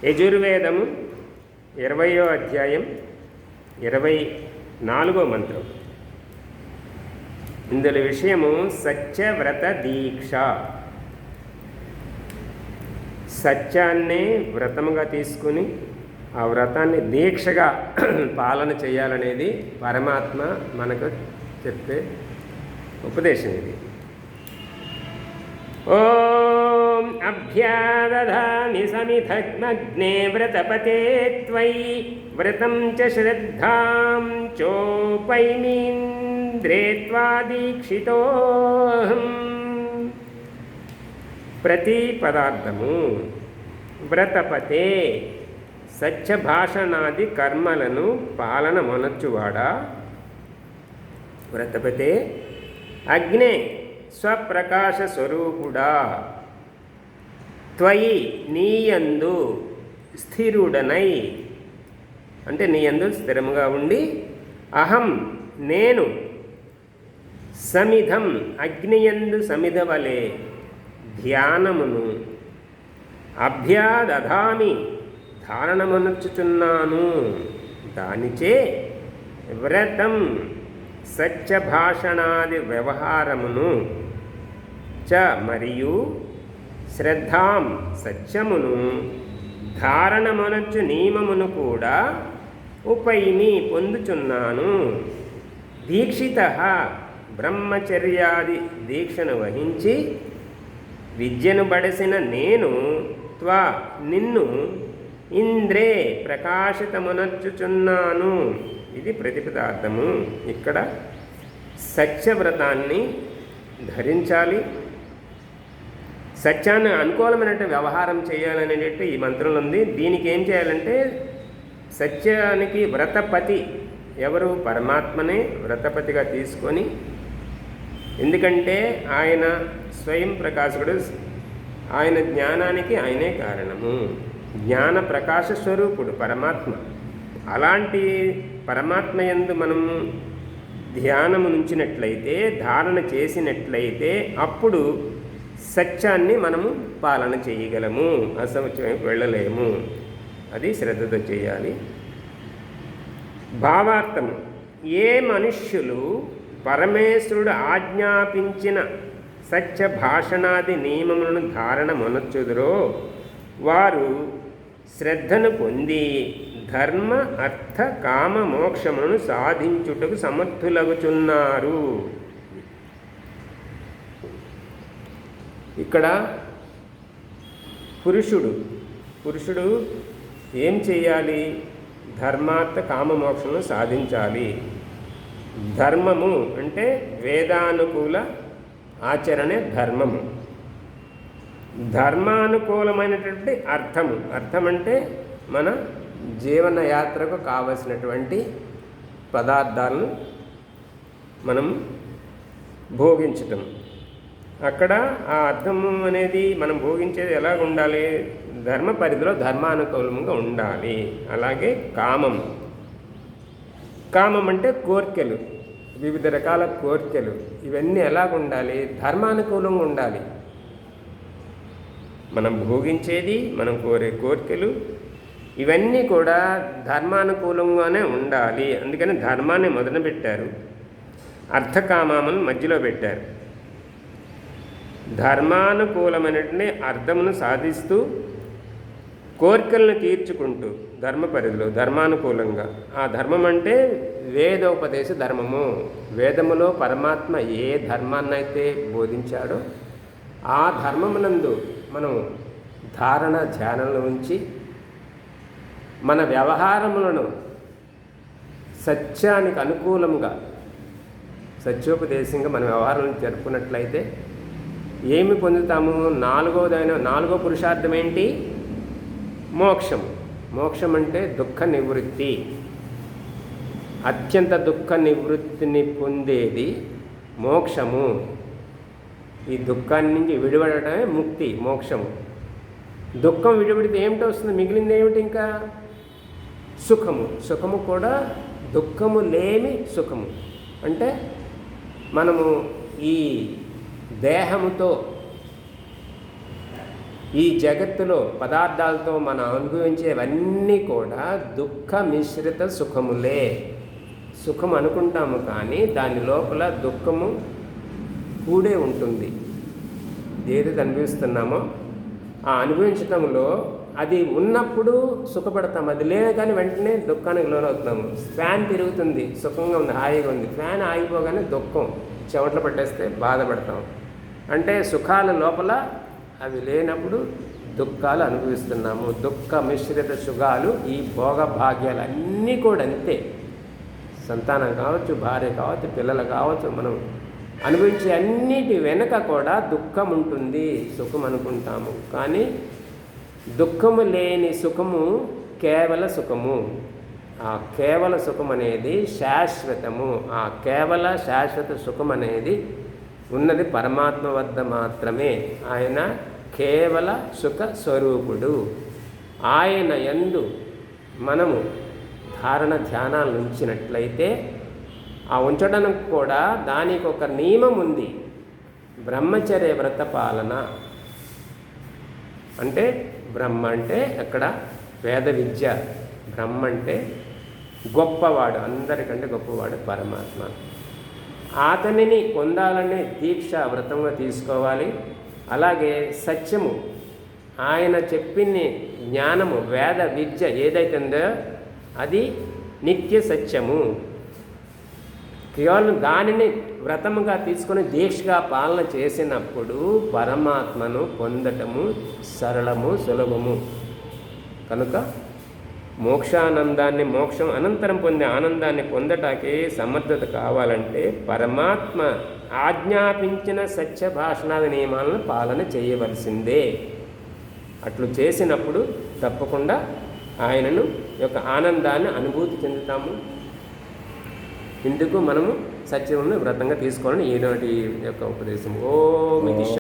యజుర్వేదము 20వ అధ్యాయం 24వ మంత్రం. ఇందులో విషయము సత్యవ్రత దీక్ష. సత్యాన్నే వ్రతముగా తీసుకుని ఆ వ్రతాన్ని దీక్షగా పాలన చేయాలనేది పరమాత్మ మనకు చెప్పే ఉపదేశం ఇది. ఓం అభ్యాదధామి సమిధగ్నే వ్రతపతే త్వయి వ్రతం చ శ్రద్ధాం చోపైమీంద్రే త్వా దీక్షితోహం. ప్రతి పదార్థము వ్రతపతే సత్యభాషణాది కర్మలను పాలన మొనర్చువాడా. వ్రతపతే అగ్నే స్వప్రకాశ స్వరూపుడా. త్వయి నీయందు స్థిరుడనై, అంటే నీయందు స్థిరముగా ఉండి, అహం నేను, సమిధం అగ్నియందు సమిధవలే ధ్యానమును, అభ్యాదధామి ధారణమనర్చుచున్నాను, దానిచే వ్రతం సత్యభాషణాది వ్యవహారమును చ మరియు శ్రద్ధాం సత్యమును ధారణమనర్చు నియమమును కూడా ఉపైమి పొందుచున్నాను. దీక్షిత బ్రహ్మచర్యాది దీక్షను వహించి విద్యను బడసిన నేను త్వా నిన్ను ఇంద్రే ప్రకాశితమునర్చుచున్నాను. ఇది ప్రతిపదార్థము. ఇక్కడ సత్యవ్రతాన్ని ధరించాలి, సత్యాన్ని అనుకూలమైనట్టు వ్యవహారం చేయాలనేటట్టు ఈ మంత్రంలో ఉంది. దీనికి ఏం చేయాలంటే సత్యానికి వ్రతపతి ఎవరు? పరమాత్మనే వ్రతపతిగా తీసుకొని, ఎందుకంటే ఆయన స్వయం ప్రకాశకుడు, ఆయన జ్ఞానానికి ఆయనే కారణము, జ్ఞాన ప్రకాశ స్వరూపుడు పరమాత్మ. అలాంటి పరమాత్మ యందు మనము ధ్యానము నుంచినట్లయితే, ధారణ చేసినట్లయితే అప్పుడు సత్యాన్ని మనము పాలన చేయగలము, అసత్యం వెళ్ళలేము. అది శ్రద్ధతో చేయాలి. భావార్థము, ఏ మనుష్యులు పరమేశ్వరుడు ఆజ్ఞాపించిన సత్య భాషణాది నియమములను ధారణ మొనర్చుదురో వారు శ్రద్ధను పొంది ధర్మ అర్థ కామ మోక్షములను సాధించుటకు సమర్థులగుచున్నారు. ఇక్కడ పురుషుడు ఏం చేయాలి? ధర్మార్థ కామ మోక్షములను సాధించాలి. ధర్మము అంటే వేదానుకూల ఆచరణే ధర్మము. ధర్మానుకూలమైనటువంటి అర్థము, అర్థం అంటే మన జీవన యాత్రకు కావలసినటువంటి పదార్థాలను మనం భోగించటం. అక్కడ ఆ అర్థము అనేది మనం భోగించేది ఎలాగ ఉండాలి? ధర్మ పరిధిలో ధర్మానుకూలంగా ఉండాలి. అలాగే కామం అంటే కోర్కెలు, వివిధ రకాల కోర్కెలు, ఇవన్నీ ఎలాగ ఉండాలి? ధర్మానుకూలంగా ఉండాలి. మనం భోగించేది, మనం కోరే కోర్కెలు ఇవన్నీ కూడా ధర్మానుకూలంగానే ఉండాలి. అందుకని ధర్మాన్ని మొదలుపెట్టారు, అర్థకామాలను మధ్యలో పెట్టారు. ధర్మానుకూలమైనటువంటి అర్థమును సాధిస్తూ కోరికలను తీర్చుకుంటూ ధర్మ పరిధిలో ధర్మానుకూలంగా. ఆ ధర్మం అంటే వేదోపదేశ ధర్మము. వేదములో పరమాత్మ ఏ ధర్మాన్నైతే బోధించాడో ఆ ధర్మమునందు మనం ధారణ ధ్యానంలో ఉంచి మన వ్యవహారములను సత్యానికి అనుకూలంగా సత్యోపదేశంగా మన వ్యవహారాలను జరుపుకున్నట్లయితే ఏమి పొందుతాము? నాలుగో పురుషార్థం ఏంటి? మోక్షము. మోక్షం అంటే దుఃఖ నివృత్తి. అత్యంత దుఃఖ నివృత్తిని పొందేది మోక్షము. ఈ దుఃఖాన్ని నుంచి విడిపడటమే ముక్తి, మోక్షము. దుఃఖం విడిపడితే ఏమిటో వస్తుంది? మిగిలింది ఏమిటి? ఇంకా సుఖము. సుఖము కూడా దుఃఖము లేని సుఖము. అంటే మనము ఈ దేహముతో ఈ జగత్తులో పదార్థాలతో మనం అనుభవించేవన్నీ కూడా దుఃఖ మిశ్రిత సుఖములే. సుఖం అనుకుంటాము కానీ దాని లోపల దుఃఖము కూడే ఉంటుంది. ఏదైతే అనుభవిస్తున్నామో ఆ అనుభవించడంలో అది ఉన్నప్పుడు సుఖపడతాం, అది లేదు కానీ వెంటనే దుఃఖానికి లోనవుతున్నాము. ఫ్యాన్ తిరుగుతుంది, సుఖంగా ఉంది, హాయిగా ఉంది, ఫ్యాన్ ఆగిపోగానే దుఃఖం, చెమటలు పట్టేస్తే బాధపడతాం. అంటే సుఖాల లోపల అవి లేనప్పుడు దుఃఖాలు అనుభవిస్తున్నాము. దుఃఖ మిశ్రిత సుఖాలు, ఈ భోగ భాగ్యాలు అన్నీ కూడా అంతే. సంతానం కావచ్చు, భార్య కావచ్చు, పిల్లలు కావచ్చు, మనం అనుభవించే అన్నిటి వెనుక కూడా దుఃఖం ఉంటుంది. సుఖం అనుకుంటాము కానీ దుఃఖము లేని సుఖము కేవల సుఖము. ఆ కేవల సుఖం అనేది శాశ్వతము. ఆ కేవల శాశ్వత సుఖం అనేది ఉన్నది పరమాత్మ వద్ద మాత్రమే. ఆయన కేవల సుఖ స్వరూపుడు. ఆయన యందు మనము ధారణ ధ్యానాలు ఉంచినట్లయితే, ఆ ఉంచడానికి కూడా దానికి ఒక నియమం ఉంది. బ్రహ్మచర్య వ్రత పాలన అంటే, బ్రహ్మ అంటే అక్కడ వేద విద్య, బ్రహ్మ అంటే గొప్పవాడు, అందరికంటే గొప్పవాడు పరమాత్మ. అతనిని పొందాలనే దీక్ష వ్రతంగా తీసుకోవాలి. అలాగే సత్యము, ఆయన చెప్పిన జ్ఞానము, వేద విద్య ఏదైతే ఉందో అది నిత్య సత్యము. కేవలం దానిని వ్రతముగా తీసుకొని దీక్షగా పాలన చేసినప్పుడు పరమాత్మను పొందటము సరళము, సులభము. కనుక మోక్షానందాన్ని, మోక్షం అనంతరం పొందే ఆనందాన్ని పొందటానికి సమర్థత కావాలంటే పరమాత్మ ఆజ్ఞాపించిన సత్య భాషణాది నియమాలను పాలన చేయవలసిందే. అట్లు చేసినప్పుడు తప్పకుండా ఆయనను యొక్క ఆనందాన్ని అనుభూతి చెందుతాము. ఇందుకు మనము సత్యమును వ్రతంగా తీసుకోవాలని ఈనాటి యొక్క ఉపదేశం. ఓం ఇది